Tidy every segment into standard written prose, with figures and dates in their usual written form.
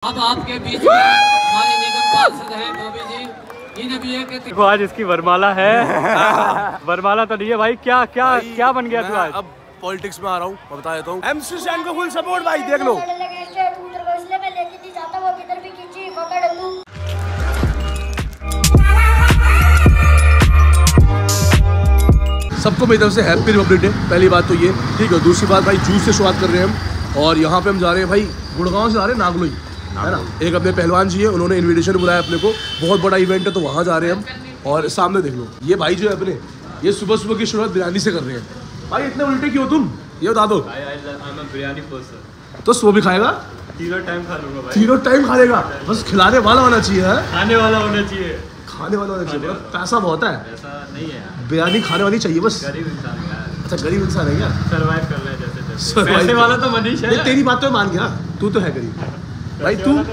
अब आपके बीच में हमारे निगम पार्षद हैं बॉबी जी, इन्हें भी एक देखो आज इसकी वरमाला है। वरमाला तो नहीं है भाई, क्या क्या क्या बन गया तू आज? अब पॉलिटिक्स में आ रहा हूँ, मैं बता देता हूँ। MC स्टैंड को फुल सपोर्ट भाई, देख लो। सबको मेरी तरफ से हैप्पी रिपब्लिक डे, पहली बात तो ये, ठीक है। दूसरी बात भाई, जूस से शुरुआत कर रहे हैं हम, और यहाँ पे हम जा रहे हैं भाई गुड़गांव से जा रहे हैं नागलोई, है ना। एक अपने पहलवान जी है, उन्होंने इनविटेशन बुलाया अपने को, बहुत बड़ा इवेंट है तो वहाँ जा रहे हैं हम। और सामने देख लो, ये भाई जो है अपने, ये सुबह सुबह की शुरुआत बिरयानी से कर रहे हैं। भाई इतने उल्टे क्यों तुम, ये बता दो। बिरयानी तो सुबह भी खाएगा, तीनों टाइम खा लूंगा भाई। तीनों टाइम खा लेगा, बस खिलाने वाला होना चाहिए है, खाने वाला होना चाहिए, खाने वाला होना चाहिए। पैसा बहुत है, ऐसा नहीं है यार, बिरयानी खाने वाली चाहिए बस। गरीब इंसान है यार। अच्छा गरीब इंसान है क्या, सर्वाइव कर ले जैसे तैसे। पैसे वाला तो मनीष है, तेरी बात तो मान गया, तू तो है गरीब भाई, तू। हाँ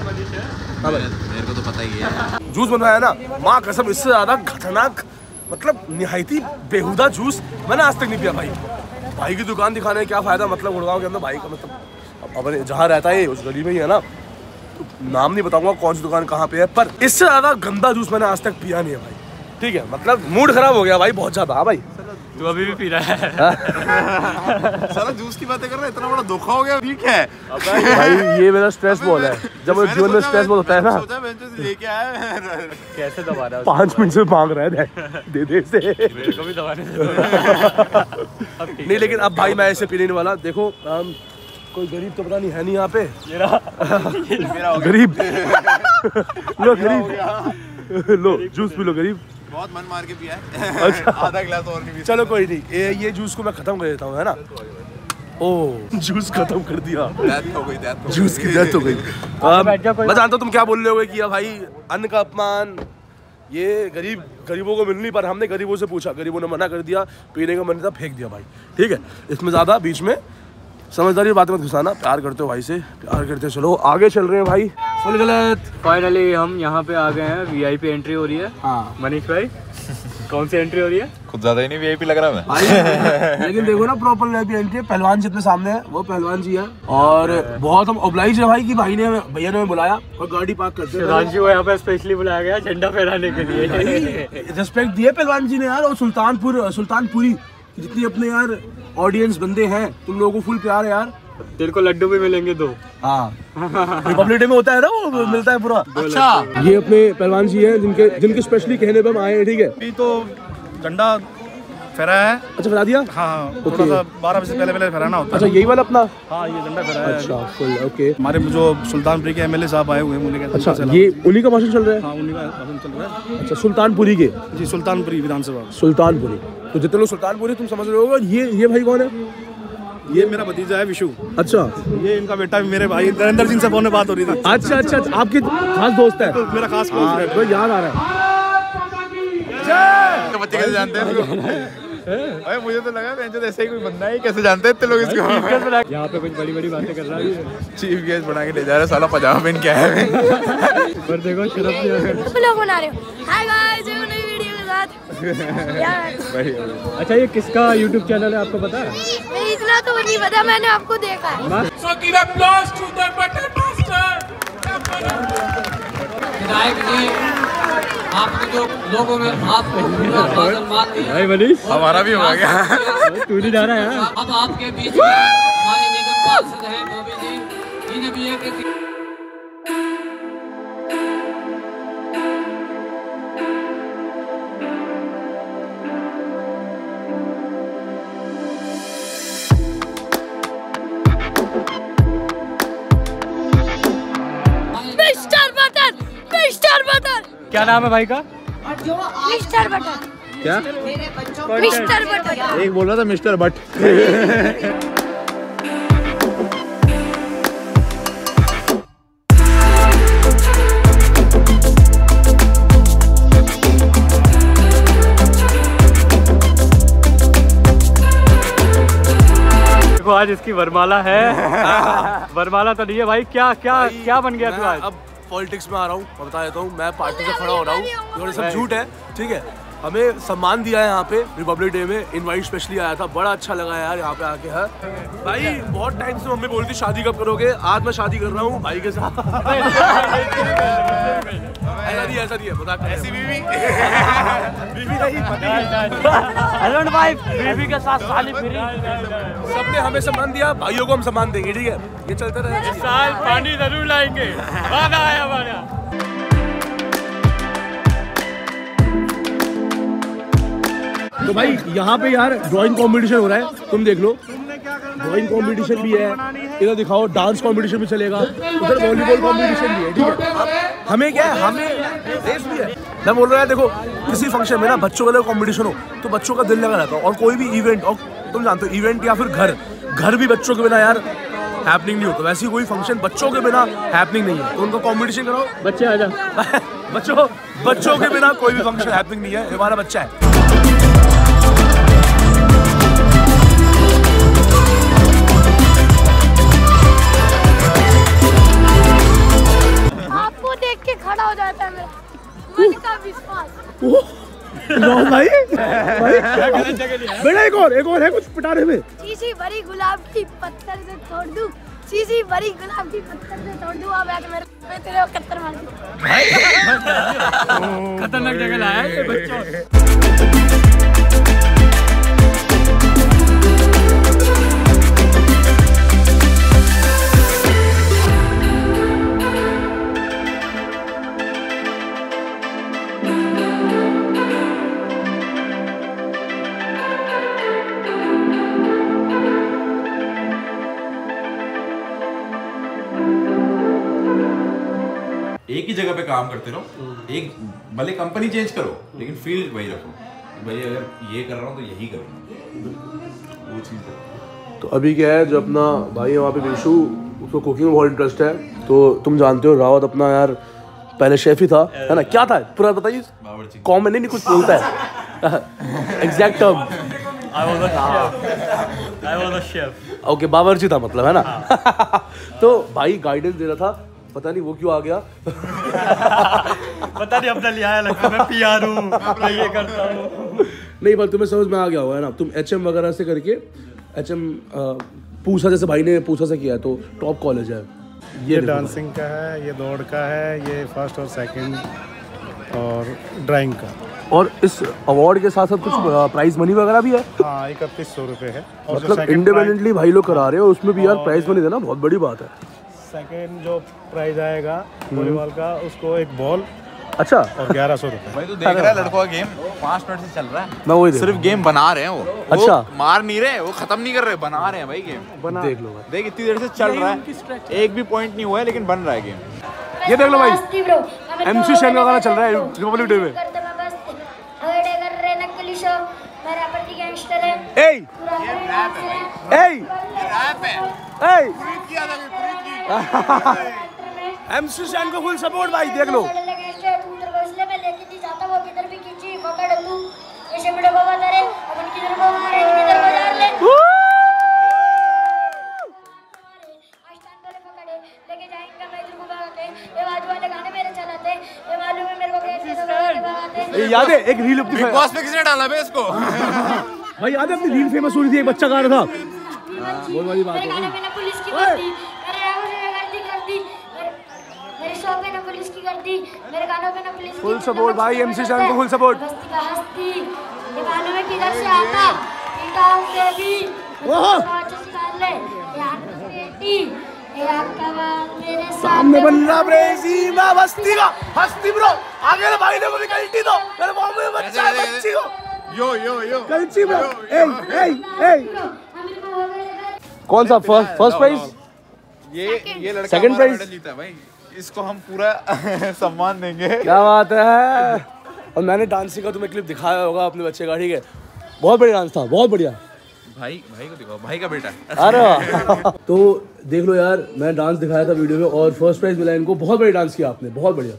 भाई, मेरे को तो पता ही है। जूस बनवाया ना, माँ कसम इससे ज्यादा खतरनाक, मतलब निहायती बेहुदा जूस मैंने आज तक नहीं पिया भाई। भाई की दुकान दिखाने का क्या फायदा, मतलब गुड़गांव के अंदर भाई का, मतलब अपने जहाँ रहता है उस गली में ही है ना, तो नाम नहीं बताऊंगा कौन सी दुकान कहाँ पे है, पर इससे ज्यादा गंदा जूस मैंने आज तक पिया नहीं है भाई, ठीक है। मतलब मूड खराब हो गया भाई बहुत ज्यादा। हाँ भाई, तू अभी भी पी रहा है। साला जूस की बातें कर रहा है, इतना बड़ा धोखा हो गया, ठीक है भाई ये मेरा स्ट्रेस बॉल है, जब मेरे जीवन में स्ट्रेस बॉल होता है ना, लेके आया कैसे दबा रहा है? 5 मिनट से मांग रहा है दे से। मेरे को भी दबाने नहीं लेकिन अब भाई मैं ऐसे पीने नहीं वाला। देखो कोई गरीब तो पता नहीं है नहीं यहाँ पे, गरीब लो, गरीब लो जूस पी लो, गरीब बहुत मन मार के पिया है। अच्छा आधा गिलास और नहीं। चलो कोई नहीं, ये जूस को मैं खत्म कर देता हूँ, है ना। ओ जूस खत्म कर दिया, डेथ हो गई, डेथ जूस की डेथ हो गई। मैं जानता हूँ तुम क्या बोल रहे होगे कि भाई अन्न का अपमान, ये गरीबों को मिल नहीं, पर हमने गरीबों से पूछा, गरीबों ने मना कर दिया, पीने का मन था फेंक दिया भाई, ठीक है। इसमें ज़्यादा बीच में समझदारी बात मत घुसाना, प्यार करते हो भाई से, प्यार करते चलो आगे चल रहे हैं भाई। फुल गलत। फाइनली हम यहाँ पे आ गए हैं, VIP एंट्री हो रही है। हाँ मनीष भाई कौन सी एंट्री हो रही है? कुछ ज्यादा ही नहीं VIP लग रहा भाई लेकिन देखो ना प्रॉपर VIP एंट्री है। पहलवान जितने सामने है वो पहलवान जी है, और बहुत हम ऑब्लाइज है भाई कि भाई ने, भैया ने बुलाया और गाड़ी पार्क करते हैं। रांची को यहाँ पे स्पेशली बुलाया गया झंडा फहराने के लिए। रिस्पेक्ट दिए पहलवान जी ने यार, और सुल्तानपुरी जितनी अपने यार ऑडियंस बंदे हैं, तुम लोगों को फुल प्यार है यार। तेरे को लड्डू भी मिलेंगे 2। हाँ रिपब्लिक डे में होता है ना, वो मिलता है पूरा। अच्छा ये अपने पहलवान जी हैं जिनके स्पेशली कहने पे हम आए हैं, ठीक है। अभी तो झंडा फहरा है। अच्छा फहरा दिया? हाँ थोड़ा सा 12 बजे से पहले फहराना होता है। अच्छा यही वाला अपना? हाँ ये झंडा फहरा है। अच्छा फुल ओके। हमारे जो सुल्तानपुरी के MLA साहब आए हुए हैं, उन्हीं का। अच्छा ये उन्हीं का भाषण चल रहा है? हाँ उन्हीं का भाषण चल रहा है। अच्छा सुल्तानपुरी के? जी सुल्तानपुरी विधानसभा। सुल्तानपुरी, तो जितने लोग सुल्तानपुरी तुम समझ रहे हो। ये भाई कौन है? ये मेरा भतीजा है विशु। अच्छा ये इनका बेटा मेरे भाई नरेंद्र सिंह से फोन में बात हो रही थी। अच्छा आपके खास दोस्त है? तो मेरा खास दोस्त है, तो याद आ रहा है। बच्चे कैसे जानते हैं? अरे मुझे तो लगा बेंचो ऐसे ही कोई बंदा है, कैसे जानते हैं इतने लोग इसको? यहाँ पे कुछ बड़ी बातें कर रहा है। चीफ गेस्ट बना के ले जा रहा है, साला पजामा पहन के आया है। पर देखो शरफ लोग बना रहे हो। हाय गाइस, एक नई वीडियो के साथ यार। अच्छा ये किसका YouTube चैनल है आपको पता है? नहीं इतना तो नहीं पता, मैंने आपको देखा है। विधायक जी, आपने जो लोगों में आपको मान दी, भाई मनीष हमारा भी हो गया। तू नहीं जा रहा है? अब आपके बीच में हमारे निगम पार्षद हैं बॉबी जी, इन्हें भी एक मिस्टर बटर। क्या नाम है भाई का? Mister butter. क्या? Mister butter. एक बोल रहा था मिस्टर बट। देखो आज इसकी वरमाला है। वरमाला तो नहीं है भाई, क्या क्या क्या बन गया तू आज? अब पॉलिटिक्स में आ रहा हूँ, मैं बता देता हूँ। मैं पार्टी से खड़ा हो रहा हूँ, ये सब झूठ है, ठीक है। हमें सम्मान दिया है यहाँ पे रिपब्लिक डे में, इनवाइट स्पेशली आया था, बड़ा अच्छा लगा यार यहाँ पे आके। है भाई बहुत टाइम से मम्मी बोलती शादी कब करोगे, आज मैं शादी कर रहा हूँ भाई के साथ। ऐसा नहीं है मजाक, ऐसी बीवी हस्बैंड वाइफ बीवी के साथ शादी फ्री। सबने हमें सम्मान दिया, भाइयों को हम सम्मान देंगे, ठीक है? ये चलता रहेगा। इस साल पानी जरूर लाएंगे, वादा है हमारा। तो भाई यहाँ पे यार ड्राइंग कंपटीशन हो रहा है, तुम देख लो, ड्राइंग कंपटीशन भी है, इधर दिखाओ डांस कंपटीशन भी चलेगा, उधर वॉलीबॉल कंपटीशन भी है, ठीक है? हमें क्या है, हमें रेस भी है। मैं बोल रहा है देखो, किसी फंक्शन में ना बच्चों वाले कंपटीशन हो तो बच्चों का दिल लगा रहता है, और कोई भी इवेंट, और तुम जानते हो इवेंट या फिर घर भी बच्चों के बिना यार हैपनिंग नहीं होता। वैसे ही कोई फंक्शन बच्चों के बिना हैपनिंग नहीं है, तो उनका कंपटीशन कराओ। बच्चे आ जा। बच्चों के बिना कोई भी फंक्शन हैपनिंग नहीं है, हमारा बच्चा है। आपको देख के खड़ा हो जाता है मेरा मन का विश्वास। भाई बेटा एक और है कुछ पिटारे में। शीशी भरी गुलाब की पत्थर से तोड़ दूं, शीशी भरी गुलाब की पत्थर से तोड़ दूं, अब मेरे पे तेरे को कत्तर मार दूं। खतरनाक जगह लाया है ये बच्चों। एक ही जगह पे काम करते रहो, एक भले कंपनी चेंज करो लेकिन फील्ड वही रखो, भाई अगर ये कर रहा हूँ तो यही करूँगा, वो चीज़ है। तो अभी क्या है, जो अपना भाई है वहाँ पे विशु, उसको कुकिंग में बहुत इंटरेस्ट है, तो तुम जानते हो रावत अपना यार पहले शेफ ही था, है ना? क्या था पूरा बताइए, कॉमन नहीं कुछ बोलता है exact term. I was a chef. Okay, बावर्ची था मतलब, है ना? तो भाई गाइडेंस दे रहा था, पता नहीं वो क्यों आ गया। पता नहीं अपना लिया है, लगता है मैं पीआर हूँ, मैं ये करता हूँ। नहीं पर तुम्हें समझ में आ गया होगा, है ना? तुम HM वगैरह से करके, HM पूसा, जैसे भाई ने पूसा से किया है, तो टॉप कॉलेज है ये डांसिंग का है, ये दौड़ का है, ये फर्स्ट और सेकंड और ड्राइंग का। और इस अवार्ड के साथ साथ कुछ प्राइज मनी वगैरह भी है। हाँ, 3100 रुपये है। और मतलब इंडिपेंडेंटली भाई लोग करा रहे हो, उसमें भी यार प्राइज मनी देना बहुत बड़ी बात है। सेकंड जो प्राइज आएगा वॉलीबॉल का, उसको एक बॉल, अच्छा, और 1100 रुपये। भाई तू देख रहा है लड़कों का गेम 5 मिनट से चल रहा है, मैं वही सिर्फ गेम बना रहे हैं वो। अच्छा, वो मार नहीं रहे, वो खत्म नहीं कर रहे, बना रहे हैं भाई गेम। देख लो, देख इतनी देर से चल रहा है, एक भी पॉइंट नहीं हुआ है लेकिन बन रहा है गेम। ये देख लो भाई, MC शेन का गाना चल रहा है रिपब्लिक डे में। MC शेन को फुल सपोर्ट भाई, देख लो। याद है एक रील बिग बॉस में किसने डाला बे इसको? भाई याद है अपनी रील फेमस हो रही थी, एक बच्चा गा रहा था। बहुत बड़ी बात है। पुलिस की करती, मेरे शॉप पे ना पुलिस की करती, मेरे गानों पे ना पुलिस की। फुल सपोर्ट भाई, MC शेन को फुल सपोर्ट। हस्ती का हस्ती, ये मालूम है किधर से आता, इंटाउन से भी। ओहो, सिखा ले यार बेटी, मेरे सामने बन रहा ब्रेजी मैं बस्ती का हस्ती ब्रो, आगे ना भाई ने मुझे कल्टी दो, मेरे मामू में बच्चा है, बच्ची को यो कल्ची ब्रो। ए कौन सा फर्स्ट प्राइज? ये लड़का सेकंड हमारा प्राइज मेडल जीता है भाई, इसको हम पूरा सम्मान देंगे। क्या बात है। और मैंने डांस सीखा, तुम्हें क्लिप दिखाया होगा अपने बच्चे का, ठीक है? बहुत बढ़िया डांस था, बहुत बढ़िया। भाई को दिखाओ, भाई का बेटा। अरे तो देख लो यार, मैं डांस दिखाया था वीडियो में और फर्स्ट प्राइज मिला इनको। बहुत बढ़िया डांस किया आपने, बहुत बढ़िया,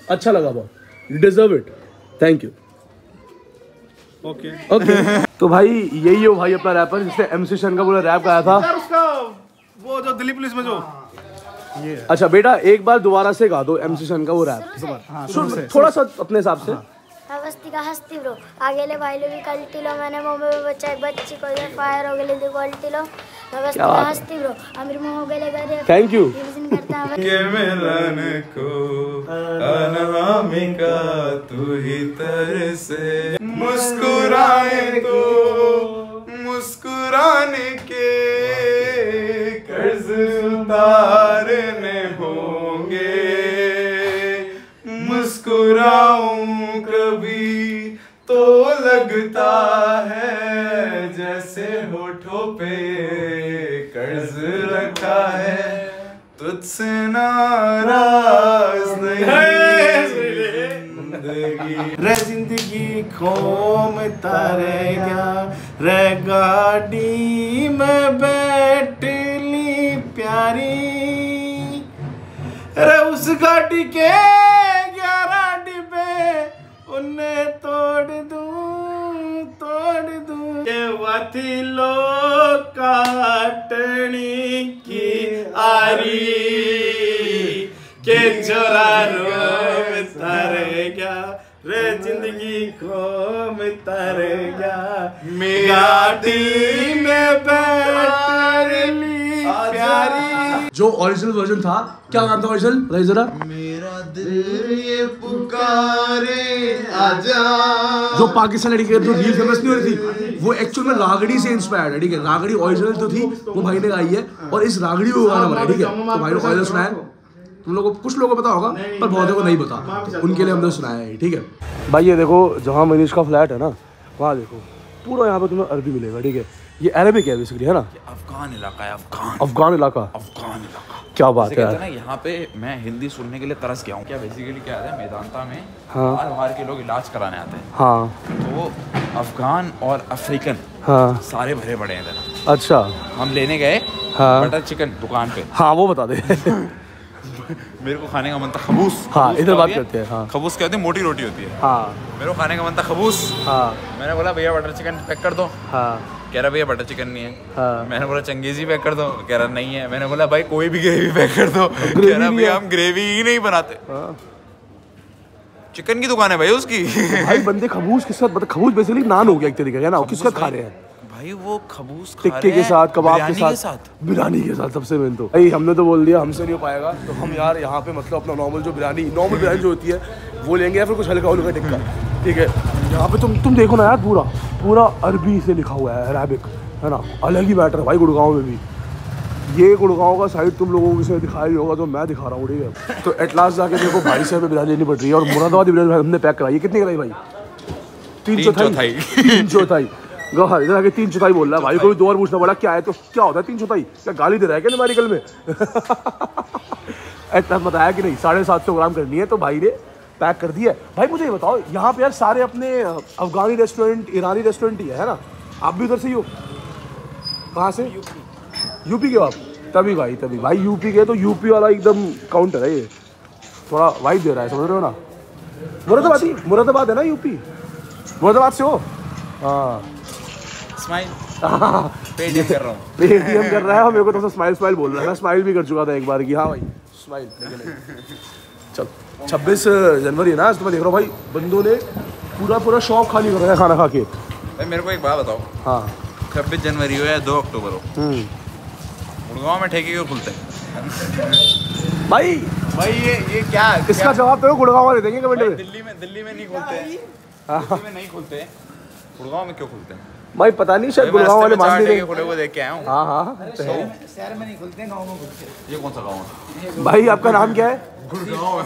अच्छा लगा बहुत, you deserve it, thank you. Okay तो भाई यही हो भाई अपना रैपर, जिसने MC शेन का पूरा रैप गाया था। उसका वो जो दिल्ली पुलिस में जो ये। अच्छा बेटा, एक बार दोबारा से गा दो MC शेन का वो रैप, थोड़ा सा अपने हिसाब से। हवस्ती का हस्ती ब्रो आगेले भाईलो भी कल्टी लो मैंने मुंबई में बच्चा बच्ची को ये फायर हो गए क्वालिटी लो हवस्ती का हस्ती ब्रो अमीर मुंह हो गए गए थैंक यू करता है के मिलन को अनामिका तू ही तरसे मुस्कुराए तो मुस्कुराने के कर्ज उतारने होंगे मुस्कुराऊं कभी तो लगता है जैसे होठों पे कर्ज रखा है तुझसे नाराज नहीं रे जिंदगी घूमता रहेगा रे गाड़ी में बैठ ली प्यारी रे उस गाड़ी के 11 डिब्बे उन्हें तोड़ दूं के वाथी लो काटनी की आरी के चोरा रोता रहेगा रे जिंदगी घूमता रहेगा गाड़ी में बैठ ली प्यारी। जो ओरिजिनल वर्जन था, क्या नाम था ओरिजिनल, बताइए जरा। मेरा दिल ये पुकारे आजा, जो पाकिस्तान लड़की जो रील फेमस नहीं हो रही थी, वो एक्चुअल में रागड़ी से इंस्पायर्ड है, ठीक है। रागड़ी ओरिजिनल तो थी, वो भाई ने गाई है और इस रागड़ी को गाना बना, ठीक है। तो भाई ने ओरिजिनल सुनाया, तुम लोगों को कुछ लोगों को पता होगा पर बहुतों को नहीं पता, उनके लिए हमने सुनाया है, ठीक है भाई। ये देखो जहाँ मनीष का फ्लैट है ना, वहाँ देखो पूरा यहाँ पे तुम्हें अरबी मिलेगा, ठीक है। ये अरबिक है बेसिकली, है ना। अफगान इलाका है, अफगान इलाका। क्या बात है यार। यहाँ पे मैं हिंदी सुनने के लिए तरस गया हूँ। क्या बेसिकली क्या है, मेदांता में हाँ। बाहर के लोग इलाज कराने आते हैं, हाँ। तो अफगान और अफ्रीकन हाँ सारे भरे पड़े हैं इधर। अच्छा। हम लेने गए हाँ। बटर चिकन दुकान पे, हाँ वो बता दे। मेरे को खाने का मन था खबूस। हाँ इधर बात करते हैं। हाँ खबूस क्या होती है, मोटी रोटी होती है। हाँ मेरे को खाने का मन था खबूस। हाँ मैंने बोला भैया बटर चिकन पैक कर दो। हाँ कह रहा भैया बटर चिकन नहीं है। हाँ। मैंने बोला चंगेजी पैक कर दो, कह रहा नहीं है। मैंने बोला भाई कोई भी ग्रेवी पैक कर दो, कह रहा भैया हम ग्रेवी ही नहीं बनाते। हाँ। चिकन की दुकान है भाई उसकी। भाई बंदे खबूस के साथ, खबूस बेसिकली नान हो गया एक तरीके का ना, किसके साथ खा रहे हैं भाई, वो खबूस टिक्के के साथ, कबाब के साथ, बिरयानी के साथ। सबसे मेन तो भाई हमने तो बोल दिया हमसे नहीं हो पाएगा, तो हम यार यहाँ पे मतलब अपना नॉर्मल बिरयानी जो होती है वो लेंगे, या फिर कुछ हल्का हल्का टिक्का, ठीक है। यहाँ पे तुम देखो ना यार, पूरा अरबी से लिखा हुआ है, अरबिक, है ना। अलग ही मैटर है भाई गुड़गांव में भी। ये गुड़गांव का साइड तुम लोगों को इसे दिखाया ही होगा, तो मैं दिखा रहा हूँ, ठीक है। तो एट लास्ट जाके देखो भाई से हमें बिरयानी लेनी पड़ रही है, और मुरादाबादी बिरयानी हमने पैक कराई है। कितनी कराई भाई? 3 चौथाई। गौहर इधर आके 3 चौथाई बोल रहा है भाई को भी 2 बार पूछना पड़ा क्या है, तो क्या होता है 3 चौथाई, क्या गाली दे रहा है क्या न्यूमेरिकल में? इतना बताया कि नहीं 750 ग्राम करनी है, तो भाई ने पैक कर दिया है। भाई मुझे ये बताओ, यहाँ पे यार सारे अपने अफगानी रेस्टोरेंट, ईरानी रेस्टोरेंट ही है ना, आप भी उधर से ही हो? कहाँ से? यूपी के हो आप? तभी भाई यूपी के, तो यूपी वाला एकदम काउंटर है ये, थोड़ा वाइब दे रहा है, समझ रहे हो ना। मुरादाबाद है ना यूपी, मुरादाबाद से हो? हाँ स्माइल पेटीएम कर रहा हूँ। पेटीएम कर रहा है, मेरे को तो स्माइल बोल रहा है। मैं स्माइल भी कर चुका था एक बार की। हाँ भाई स्माइल, चल 26 जनवरी है ना आज, तो मैं देख रहा हूँ भाई बंदों ने पूरा शॉप खाली कर रहा है खाना खा के। भाई मेरे को एक बात बताओ, हाँ 26 जनवरी हो या 2 अक्टूबर हो, गुड़गांव में ठेके क्यों खुलते हैं? भाई ये क्या इसका जवाब तो गुड़गांव वाले देंगे कमेंट में। दिल्ली में नहीं खुलते, दिल्ली में नहीं खुलते, गुड़गांव में क्यों खुलते हैं? भाई पता नहीं, शायद गुड़गांव वाले मान नहीं खुले हुए देख के आया हूँ। हाँ शहर में नहीं खुलते, गाँव में खुलते। ये कौन सा गाँव है भाई? आपका नाम क्या है? गुड़गांव।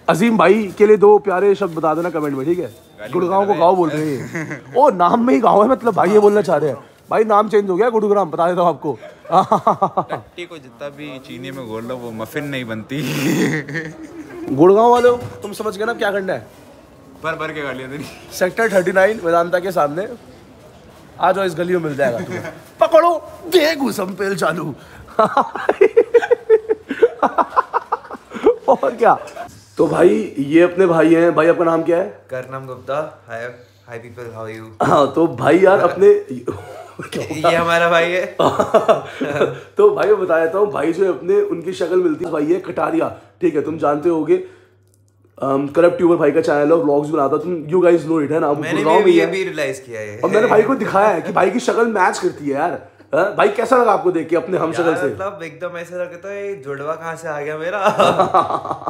अजीम भाई के लिए 2 प्यारे शब्द बता देना कमेंट में, ठीक है। गुड़गांव को गाँव बोल रहे हैं, ओ नाम में ही गाँव है, मतलब भाई ये बोलना चाह रहे हैं। भाई नाम चेंज हो गया गुड़ग्राम, बता देता हूँ आपको। टट्टी को जितना भी चीनी में घोल लो वो मफिन नहीं बनती। गुड़गांव वाले हो, तुम समझ गए ना क्या करना है। भर के गालियाँ देनी। सेक्टर 39 वेदांता के सामने आ जाओ, इस गली में मिल जाएगा तुम्हें। पकड़ो दे घुसम पेल चालू। और क्या। तो भाई ये अपने भाई हैं। भाई आपका नाम क्या है? करनम गुप्ता। हाय पीपल, हाउ आर यू? हाँ तो भाई यार अपने ये हमारा भाई है। तो भाई मैं बता देता हूँ, भाई जो अपने उनकी शक्ल मिलती है, भाई है कटारिया, ठीक है। तुम जानते होगे करप्ट ट्यूबर भाई का चैनल है, व्लॉग्स बनाता, तुम यू गाइस नो इट है ना। मैंने भी ये भी रियलाइज किया है और मैंने भाई को दिखाया है कि भाई की शक्ल मैच करती है यार। भाई कैसा लगा आपको देख के अपने हम शक्ल से? मतलब एकदम ऐसा लगता है ये जुड़वा कहाँ से आ गया मेरा।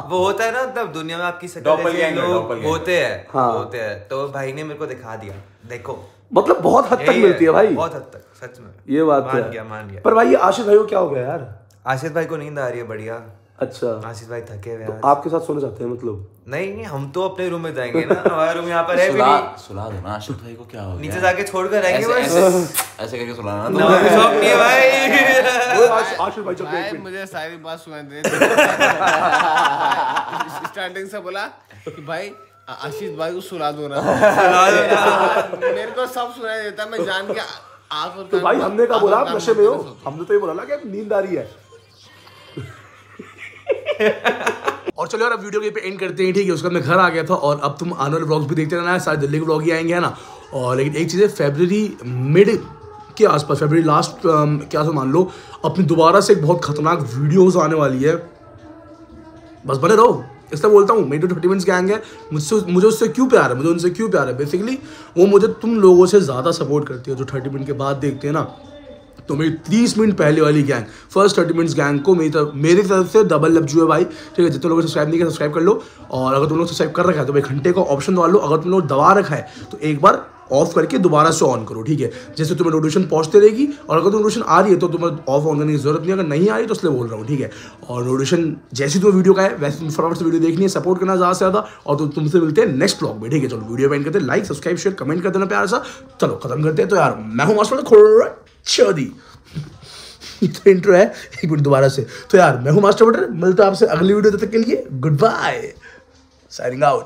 वो होता है ना, मतलब दुनिया में आपकी शक्ल जैसे लोग होते हैं, तो भाई ने मेरे को दिखा दिया, देखो मतलब बहुत हद तक मिलती है भाई, बहुत हद तक, सच में ये बात मान गया। पर भाई ये आशिष भाई को क्या हो गया यार? आशिष भाई को नींद आ रही है बढ़िया। अच्छा, आशीष भाई थके हुए तो आपके साथ सोना चाहते हैं मतलब? नहीं, हम तो अपने रूम में जाएंगे ना, हमारा रूम यहाँ पर है भी नहीं। सुला दो ना आशिष भाई को, क्या हो गया? नीचे जाके छोड़ कर रहेंगे बस। ऐसे करके सुलाना ना, शौक नहीं है भाई। आशिष भाई जब मुझे सारी बात सुनाई दे स्टार्टिंग से बोला कि भाई आशीष भाई को सुला दो ना, मेरे को सब सुनाई देता, मैं जान के आप। तो भाई हमने क्या बोला, आप नशे में हो? हमने तो ये बोला ना कि नींद आ रही है। और चलो यार अब वीडियो के पे एंड करते हैं, ठीक है? उसके बाद मैं घर आ गया था और अब तुम आने वाले व्लॉग्स भी देखते रहना है, सारे दिल्ली के व्लॉग ही आएंगे है ना। और लेकिन एक चीज़ है, फरवरी मिड के आसपास, फरवरी लास्ट क्या से मान लो, अपनी दोबारा से एक बहुत खतरनाक वीडियोस आने वाली है, बस बने रहो। इसलिए बोलता हूँ मेरी 30 मिनट्स गैंग है, मुझे उससे क्यों प्यार है, मुझे उनसे क्यों प्यार है, बेसिकली वो मुझे तुम लोगों से ज़्यादा सपोर्ट करती है जो 30 मिनट के बाद देखते हैं ना। तो मेरी 30 मिनट पहले वाली गैंग, फर्स्ट 30 मिनट्स गैंग को मेरी तरफ से डबल लफ्जू है भाई, ठीक है? जितने लोगों ने सब्सक्राइब नहीं किया सब्सक्राइब कर लो, और अगर तुम लोग सब्सक्राइब कर रखा है तो भाई घंटे का ऑप्शन दबा लो, अगर तुम लोग दबा रखा है तो एक बार ऑफ करके दोबारा से ऑन करो, ठीक है? जैसे तुम्हें नोटिफिकेशन पहुंचते रहेगी, और अगर तुम्हें नोटिफिकेशन आ रही है तो तुम्हें ऑफ ऑन करने की जरूरत नहीं है, अगर नहीं आ रही तो इसलिए बोल रहा हूँ, ठीक है? और नोटिफिकेशन जैसी तुम्हें वीडियो का है वैसे तुम फटाफट से वीडियो देखनी है, सपोर्ट करना ज़्यादा से ज़्यादा, और तो तुमसे मिलते हैं नेक्स्ट व्लॉग में, ठीक है? चलो वीडियो एंड करते हैं, लाइक सब्सक्राइब शेयर कमेंट कर देना प्यार सा। चलो खत्म करते हैं। तो यार मैं हूँ मास्टर चौधरी, तो इंट्रो है, एक मिनट दोबारा से। तो यार मैं हूँ मास्टर बटर, मिलता हूँ आपसे अगली वीडियो, तब तक के लिए गुड बाय, साइनिंग आउट।